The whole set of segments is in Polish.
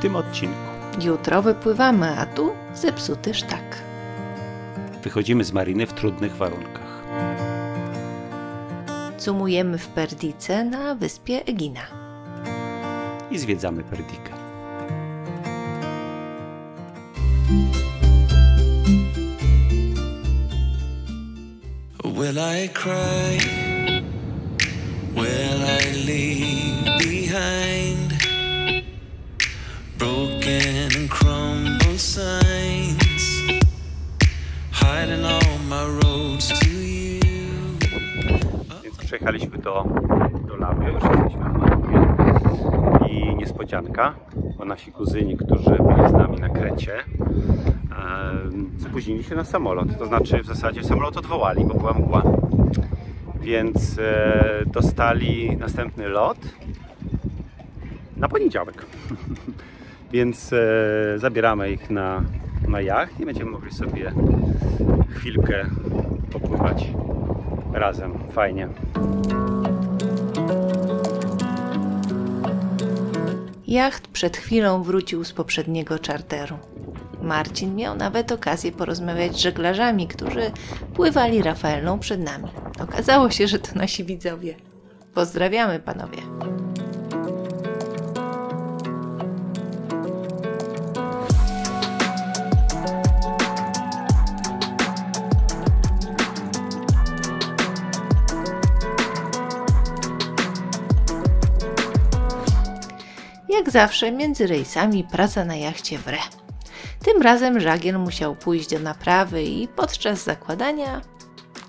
tym odcinku. Jutro wypływamy, a tu zepsuty sztak. Wychodzimy z mariny w trudnych warunkach. Cumujemy w Perdice na wyspie Egina. I zwiedzamy Perdikę. Will I cry? Will I leave behind broken and crumbled signs, hiding all my roads to you? Więc przyjechaliśmy do Lawy, już jesteśmy w Malubie. I niespodzianka, bo nasi kuzyni, którzy byli z nami na Krecie, spóźnili się na samolot. To znaczy w zasadzie samolot odwołali, bo była mgła. Więc dostali następny lot na poniedziałek. Więc zabieramy ich na jacht i będziemy mogli sobie chwilkę popływać razem. Fajnie. Jacht przed chwilą wrócił z poprzedniego czarteru. Marcin miał nawet okazję porozmawiać z żeglarzami, którzy pływali Rafaelną przed nami. Okazało się, że to nasi widzowie. Pozdrawiamy, panowie. Jak zawsze między rejsami praca na jachcie wre. Tym razem żagiel musiał pójść do naprawy i podczas zakładania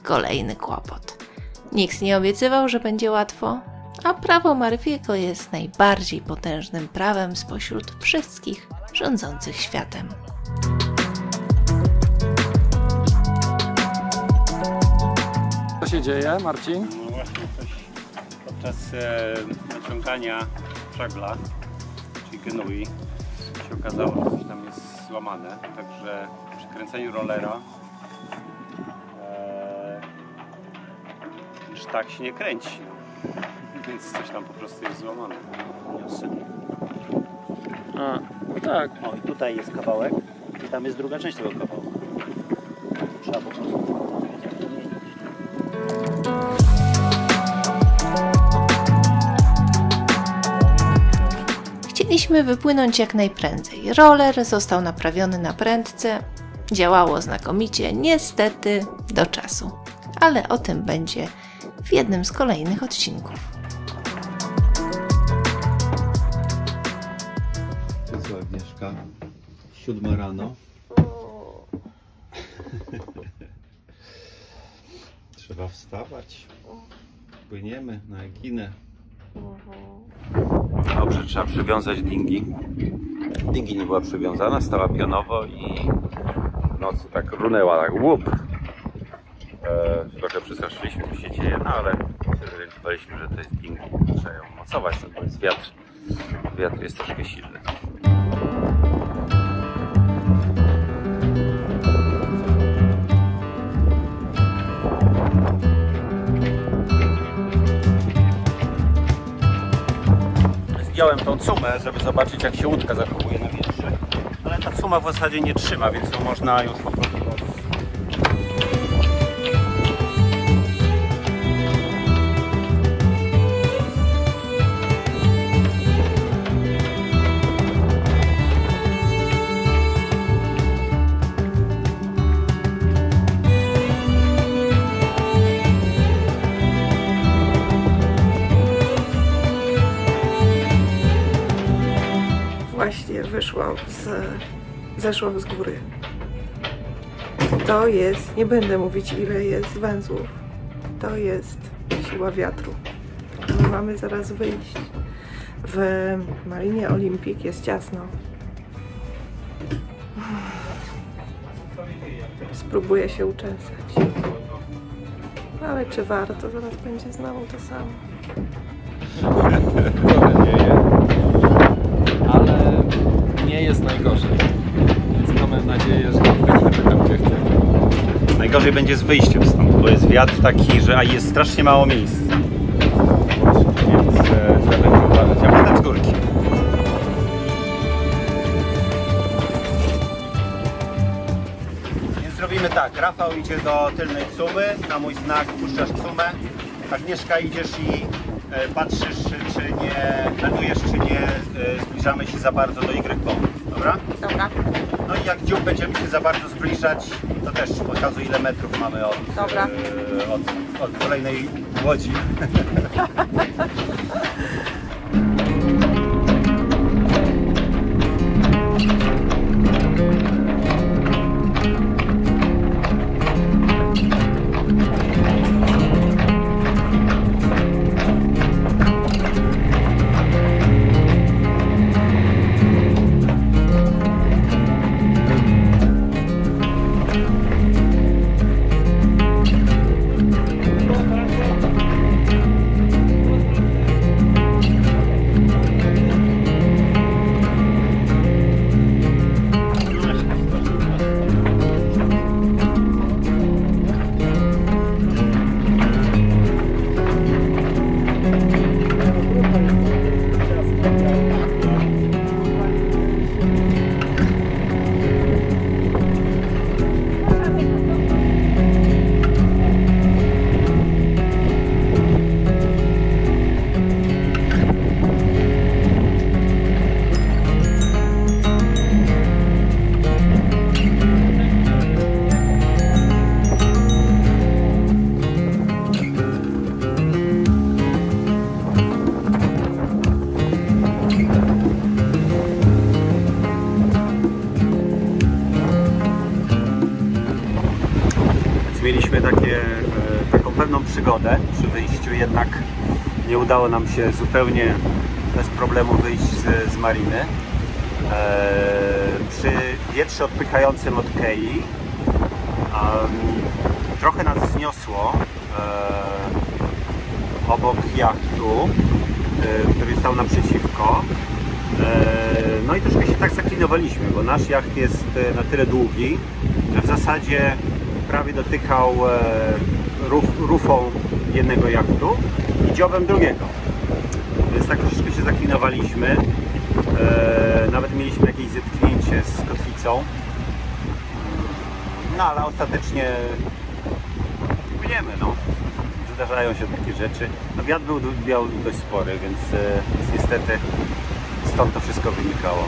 kolejny kłopot. Nikt nie obiecywał, że będzie łatwo, a prawo Murphy'ego jest najbardziej potężnym prawem spośród wszystkich rządzących światem. Co się dzieje, Marcin? No właśnie coś podczas naciągania żagla, czyli genui, się okazało, że coś tam jest złamane, także przy kręceniu rollera sztak się nie kręci, więc coś tam po prostu jest złamane. A, no tak. O, i tutaj jest kawałek i tam jest druga część tego kawałka. Trzeba po prostu wiedzieć, jak to zmienić. Chcieliśmy wypłynąć jak najprędzej. Roller został naprawiony na prędce. Działało znakomicie, niestety do czasu. Ale o tym będzie w jednym z kolejnych odcinków. Co, Agnieszka? 7 rano. Trzeba wstawać. Płyniemy na Eginę. Dobrze, trzeba przywiązać dingi. Dingi nie była przywiązana, stała pionowo i w nocy tak runęła, tak łup. Trochę przestraszyliśmy, co się dzieje, no ale zorientowaliśmy, że to jest dingi. Trzeba ją mocować, no bo jest wiatr. Wiatr jest troszkę silny. Zdjąłem tą cumę, żeby zobaczyć, jak się łódka zachowuje na wietrze, ale ta cuma w zasadzie nie trzyma, więc ją można już po prostu Właśnie zeszłam z góry. To jest, nie będę mówić ile jest węzłów, to jest siła wiatru. My mamy zaraz wyjść. W Marinie Olympic jest ciasno. Spróbuję się uczesać. Ale czy warto? Zaraz będzie znowu to samo. Ale nie jest najgorzej. Więc mamy nadzieję, że będziemy tam, gdzie chcemy. najgorzej będzie z wyjściem stąd, bo jest wiatr taki, że jest strasznie mało miejsca. Więc trzeba będzie uważać. A potem z górki. robimy tak, Rafał idzie do tylnej cumy, na mój znak puszczasz cumę, Agnieszka idziesz i patrzysz, czy nie meldujesz, czy nie zbliżamy się za bardzo do Y-koła, dobra? Dobra. No i jak dziób będziemy się za bardzo zbliżać, to też pokazuj, ile metrów mamy od kolejnej łodzi. Mieliśmy taką pewną przygodę przy wyjściu, jednak nie udało nam się zupełnie bez problemu wyjść z mariny. Przy wietrze odpychającym od kei trochę nas zniosło obok jachtu, który stał naprzeciwko. No i troszkę się tak zaklinowaliśmy, bo nasz jacht jest na tyle długi, że w zasadzie prawie dotykał rufą jednego jachtu i dziobem drugiego. Więc tak troszeczkę się zaklinowaliśmy. Nawet mieliśmy jakieś zetknięcie z kotwicą. No ale ostatecznie płyniemy, no. Zdarzają się takie rzeczy. No, wiatr był dość spory, więc niestety stąd to wszystko wynikało.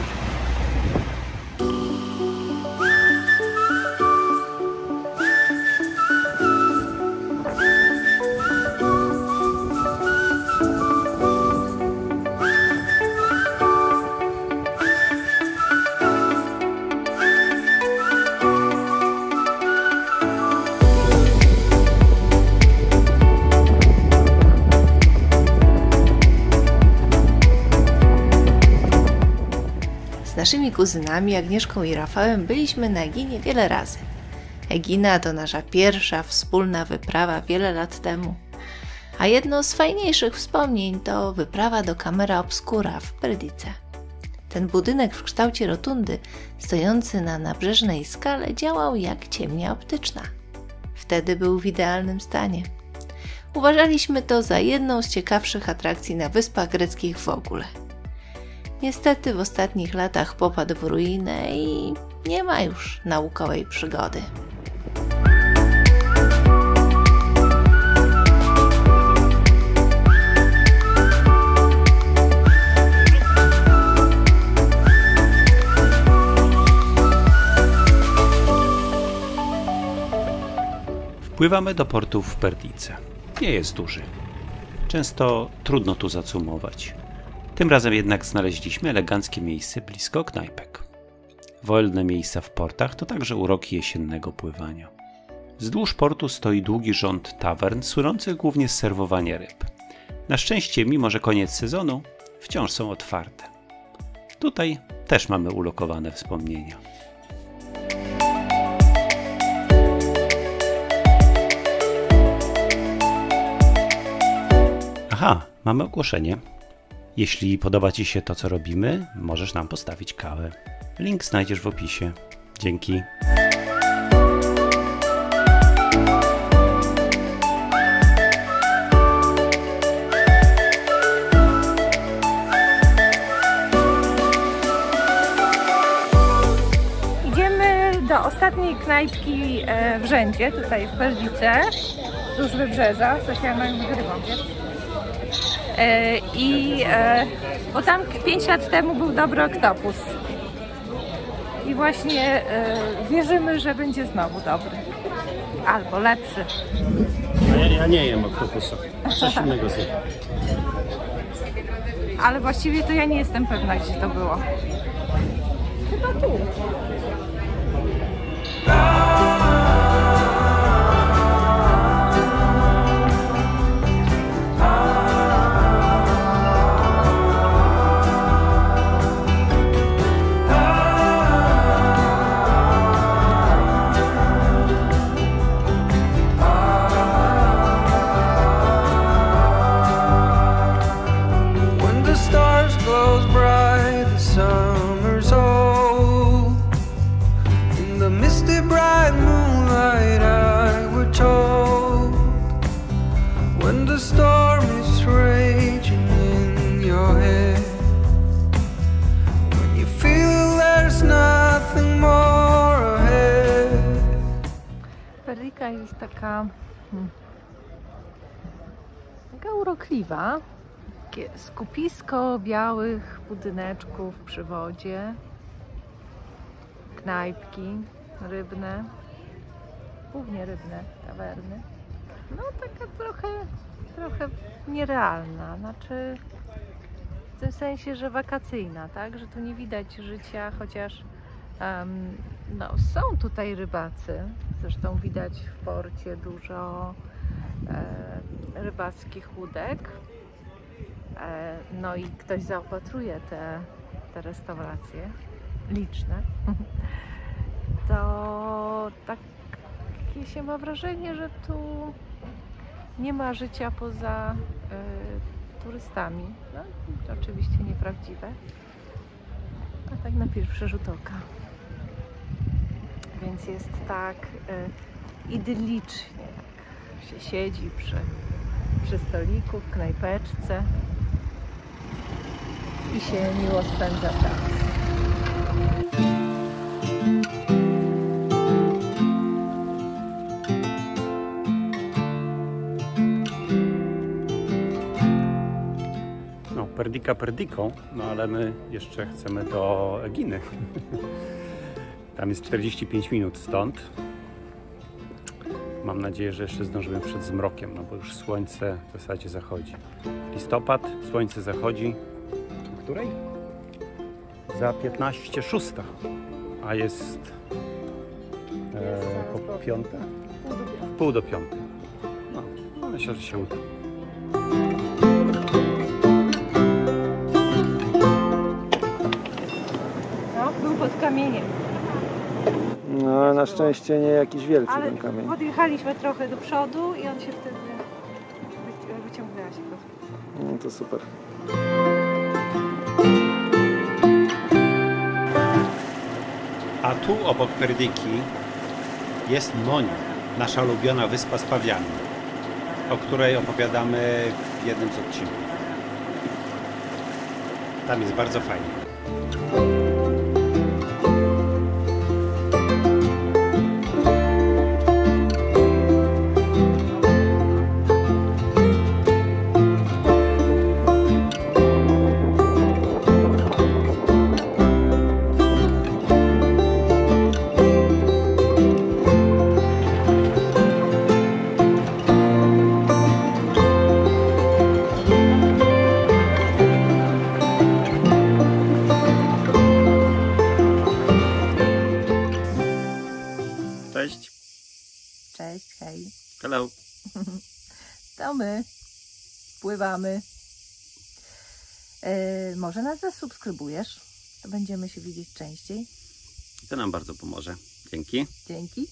Z naszymi kuzynami Agnieszką i Rafałem byliśmy na Eginie wiele razy. Egina to nasza pierwsza wspólna wyprawa wiele lat temu. A jedno z fajniejszych wspomnień to wyprawa do Camera Obscura w Perdice. Ten budynek w kształcie rotundy, stojący na nabrzeżnej skale, działał jak ciemnia optyczna. Wtedy był w idealnym stanie. Uważaliśmy to za jedną z ciekawszych atrakcji na Wyspach Greckich w ogóle. Niestety w ostatnich latach popadł w ruinę i nie ma już naukowej przygody. Wpływamy do portu w Perdice. Nie jest duży. Często trudno tu zacumować. Tym razem jednak znaleźliśmy eleganckie miejsce blisko knajpek. Wolne miejsca w portach to także uroki jesiennego pływania. Wzdłuż portu stoi długi rząd tawern słynących głównie z serwowania ryb. Na szczęście, mimo że koniec sezonu, wciąż są otwarte. Tutaj też mamy ulokowane wspomnienia. Aha, mamy ogłoszenie. Jeśli podoba Ci się to, co robimy, możesz nam postawić kawę. Link znajdziesz w opisie. Dzięki. Idziemy do ostatniej knajpki w rzędzie, tutaj w Perdice, wzdłuż wybrzeża, z oceanem rybą, bo tam 5 lat temu był dobry oktopus. I właśnie wierzymy, że będzie znowu dobry. Albo lepszy. Ja nie jem oktopusa. Coś innego zjem. Ale właściwie to ja nie jestem pewna, gdzie to było. Chyba tu. Perdica jest taka urokliwa. Takie skupisko białych budyneczków przy wodzie, knajpki rybne, głównie rybne tawerny. No taka trochę nierealna, znaczy w tym sensie, że wakacyjna, tak? Że tu nie widać życia, chociaż no, są tutaj rybacy. Zresztą widać w porcie dużo rybackich łódek. No i ktoś zaopatruje te restauracje liczne. To takie się ma wrażenie, że tu nie ma życia poza turystami. No, to oczywiście nieprawdziwe. A tak na pierwszy rzut oka. Więc jest tak idyllicznie, jak się siedzi przy stoliku, w knajpeczce i się miło spędza czas. No, Perdica perdiką, no ale my jeszcze chcemy do Eginy. Tam jest 45 minut stąd. Mam nadzieję, że jeszcze zdążymy przed zmrokiem, no bo już słońce w zasadzie zachodzi. Listopad, słońce zachodzi. O której? Za 15:06, a jest po 5? Pół do 5. No, myślę, że się uda. No, był pod kamieniem. No, na szczęście nie jakiś wielki ten kamień. Ale podjechaliśmy trochę do przodu i on się wtedy wyciągnęła się. No to super. A tu obok Perdiki jest Monia, nasza ulubiona wyspa z pawianem, o której opowiadamy w jednym z odcinków. Tam jest bardzo fajnie. Cześć. Cześć, hej. Hello. To my pływamy. Może nas zasubskrybujesz? To będziemy się widzieć częściej. To nam bardzo pomoże. Dzięki. Dzięki.